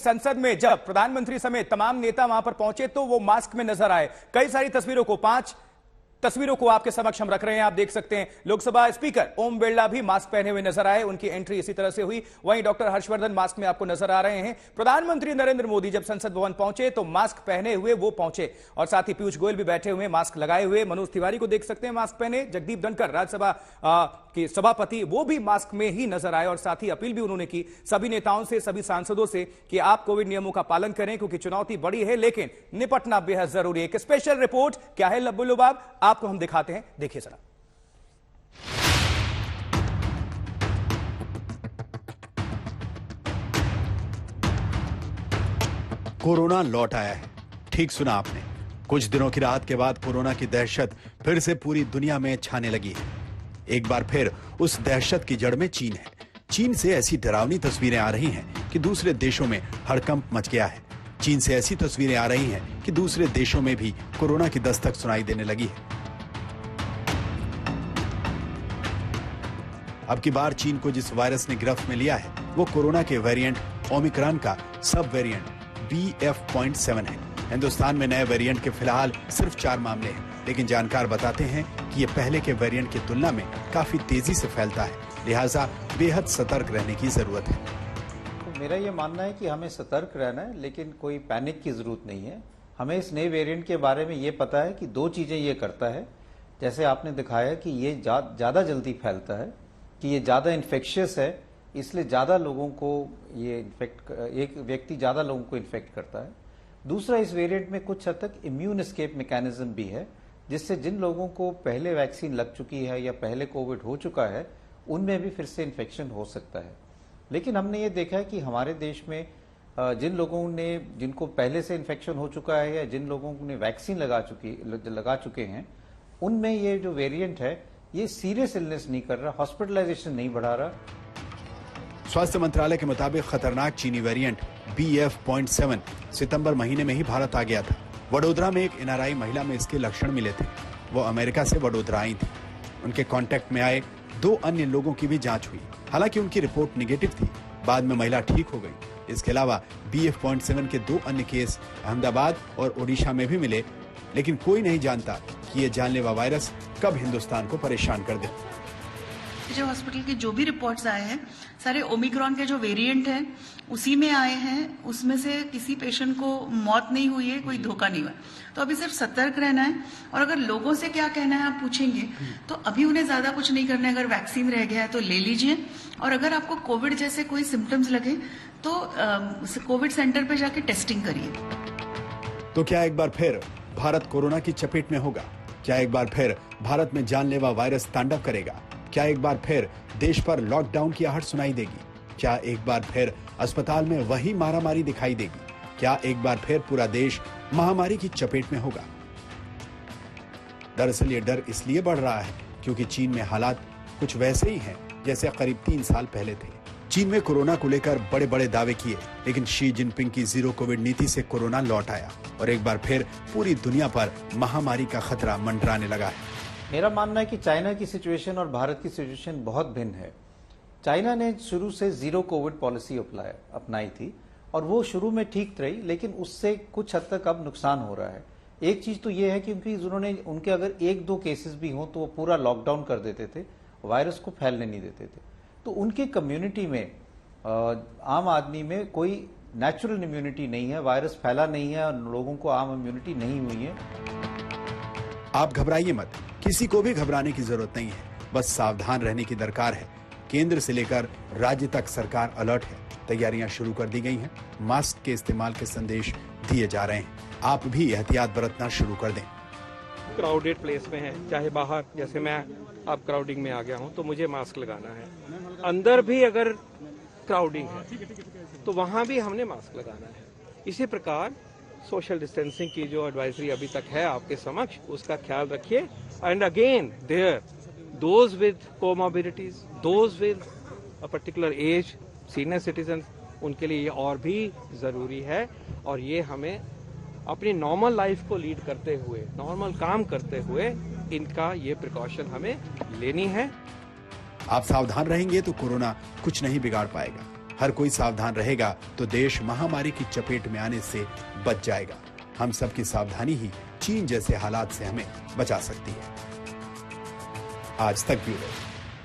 संसद में जब प्रधानमंत्री समेत तमाम नेता वहां पर पहुंचे तो वो मास्क में नजर आए। कई सारी तस्वीरों को 5 तस्वीरों को आपके समक्ष हम रख रहे हैं। आप देख सकते हैं लोकसभा स्पीकर ओम बिरला भी मास्क पहने हुए नजर आए, उनकी एंट्री इसी तरह से हुई। वहीं डॉक्टर हर्षवर्धन मास्क में आपको नजर आ रहे हैं। प्रधानमंत्री नरेंद्र मोदी जब संसद भवन पहुंचे तो मास्क पहने हुए वो पहुंचे और साथ ही पीयूष गोयल भी बैठे हुए मास्क लगाए हुए। मनोज तिवारी को देख सकते हैं मास्क पहने। जगदीप धनखड़ राज्यसभा के सभापति वो भी मास्क में ही नजर आए और साथ ही अपील भी उन्होंने की सभी नेताओं से, सभी सांसदों से कि आप कोविड नियमों का पालन करें क्योंकि चुनौती बड़ी है लेकिन निपटना बेहद जरूरी है। एक स्पेशल रिपोर्ट क्या है लब्बू लुबाब आपको हम दिखाते हैं, देखिए जरा। कोरोना लौट आया है, ठीक सुना आपने। कुछ दिनों की राहत के बाद कोरोना की दहशत फिर से पूरी दुनिया में छाने लगी है। एक बार फिर उस दहशत की जड़ में चीन है। चीन से ऐसी डरावनी तस्वीरें आ रही हैं कि दूसरे देशों में हड़कंप मच गया है। चीन से ऐसी तस्वीरें आ रही हैं कि दूसरे देशों में भी कोरोना की दस्तक सुनाई देने लगी है। अब की बार चीन को जिस वायरस ने गिरफ्त में लिया है वो कोरोना के वेरिएंट ओमिक्रॉन का सब वेरिएंट BF.7 है। हिंदुस्तान में नए वेरिएंट के फिलहाल सिर्फ 4 मामले हैं, लेकिन जानकार बताते हैं कि ये पहले के वेरिएंट की तुलना में काफी तेजी से फैलता है, लिहाजा बेहद सतर्क रहने की जरूरत है। तो मेरा ये मानना है कि हमें सतर्क रहना है, लेकिन कोई पैनिक की जरूरत नहीं है। हमें इस नए वेरिएंट के बारे में ये पता है कि 2 चीजें ये करता है। जैसे आपने दिखाया कि ये ज्यादा जल्दी फैलता है, कि ये ज्यादा इन्फेक्शियस है, इसलिए ज्यादा लोगों को ये एक व्यक्ति ज्यादा लोगों को इन्फेक्ट करता है। दूसरा, इस वेरिएंट में कुछ हद तक इम्यून एस्केप मैकेनिज्म भी है, जिससे जिन लोगों को पहले वैक्सीन लग चुकी है या पहले कोविड हो चुका है उनमें भी फिर से इन्फेक्शन हो सकता है। लेकिन हमने ये देखा है कि हमारे देश में जिनको पहले से इन्फेक्शन हो चुका है या जिन लोगों ने वैक्सीन लगा चुके हैं, उनमें ये जो वेरिएंट है ये सीरियस इलनेस नहीं कर रहा, हॉस्पिटलाइजेशन नहीं बढ़ा रहा। स्वास्थ्य मंत्रालय के मुताबिक खतरनाक चीनी वेरिएंट BF.7 सितंबर महीने में ही भारत आ गया था। वडोदरा में एक NRI महिला में इसके लक्षण मिले थे। वो अमेरिका से वडोदरा आई थी। उनके कांटेक्ट में आए 2 अन्य लोगों की भी जांच हुई, हालांकि उनकी रिपोर्ट निगेटिव थी। बाद में महिला ठीक हो गई। इसके अलावा BF.7 के 2 अन्य केस अहमदाबाद और ओडिशा में भी मिले, लेकिन कोई नहीं जानता कि ये जानलेवा वायरस कब हिंदुस्तान को परेशान कर दे। जो हॉस्पिटल के जो भी रिपोर्ट्स आए हैं सारे ओमिक्रॉन के जो वेरिएंट हैं उसी में आए हैं। उसमें से किसी पेशेंट को मौत नहीं हुई है, कोई धोखा नहीं हुआ। तो अभी सिर्फ सतर्क रहना है। और अगर लोगों से क्या कहना है आप पूछेंगे तो अभी उन्हें ज्यादा कुछ नहीं करना है। अगर वैक्सीन रह गया है तो ले लीजिए, और अगर आपको कोविड जैसे कोई सिम्टम्स लगे तो कोविड सेंटर पे जाके टेस्टिंग करिए। तो क्या एक बार फिर भारत कोरोना की चपेट में होगा? क्या एक बार फिर भारत में जानलेवा वायरस तांडव करेगा? क्या एक बार फिर देश पर लॉकडाउन की आहट सुनाई देगी? क्या एक बार फिर अस्पताल में वही मारामारी दिखाई देगी? क्या एक बार फिर पूरा देश महामारी की चपेट में होगा? दरअसल ये डर इसलिए बढ़ रहा है क्योंकि चीन में हालात कुछ वैसे ही हैं जैसे करीब 3 साल पहले थे। चीन में कोरोना को लेकर बड़े बड़े दावे किए, लेकिन शी जिनपिंग की जीरो कोविड नीति से कोरोना लौट आया और एक बार फिर पूरी दुनिया पर महामारी का खतरा मंडराने लगा है। मेरा मानना है कि चाइना की सिचुएशन और भारत की सिचुएशन बहुत भिन्न है। चाइना ने शुरू से जीरो कोविड पॉलिसी अपनाई थी और वो शुरू में ठीक रही, लेकिन उससे कुछ हद तक अब नुकसान हो रहा है। एक चीज तो ये है कि उनके अगर 1-2 केसेस भी हों तो वो पूरा लॉकडाउन कर देते थे, वायरस को फैलने नहीं देते थे। तो उनकी कम्युनिटी में आम आदमी में कोई नेचुरल इम्यूनिटी नहीं है, वायरस फैला नहीं है और लोगों को आम इम्यूनिटी नहीं हुई है। आप घबराइए मत, किसी को भी घबराने की जरूरत नहीं है, बस सावधान रहने की दरकार है। केंद्र से लेकर राज्य तक सरकार अलर्ट है, तैयारियां शुरू कर दी गई हैं, मास्क के इस्तेमाल के संदेश दिए जा रहे हैं। आप भी एहतियात बरतना शुरू कर दें। क्राउडेड प्लेस में है, चाहे बाहर, जैसे मैं अब क्राउडिंग में आ गया हूं तो मुझे मास्क लगाना है। अंदर भी अगर क्राउडिंग है तो वहां भी हमने मास्क लगाना है। इसी प्रकार सोशल डिस्टेंसिंग की जो एडवाइजरी अभी तक है आपके समक्ष, उसका ख्याल रखिए। And again there those with comorbidities, those with a particular age, senior citizen, उनके लिए ये और भी जरूरी है। और ये हमें अपनी नॉर्मल लाइफ को लीड करते हुए, नॉर्मल काम करते हुए इनका ये प्रिकॉशन हमें लेनी है। आप सावधान रहेंगे तो कोरोना कुछ नहीं बिगाड़ पाएगा। हर कोई सावधान रहेगा तो देश महामारी की चपेट में आने से बच जाएगा। हम सबकी सावधानी ही चीन जैसे हालात से हमें बचा सकती है। आज तक ब्यूरो।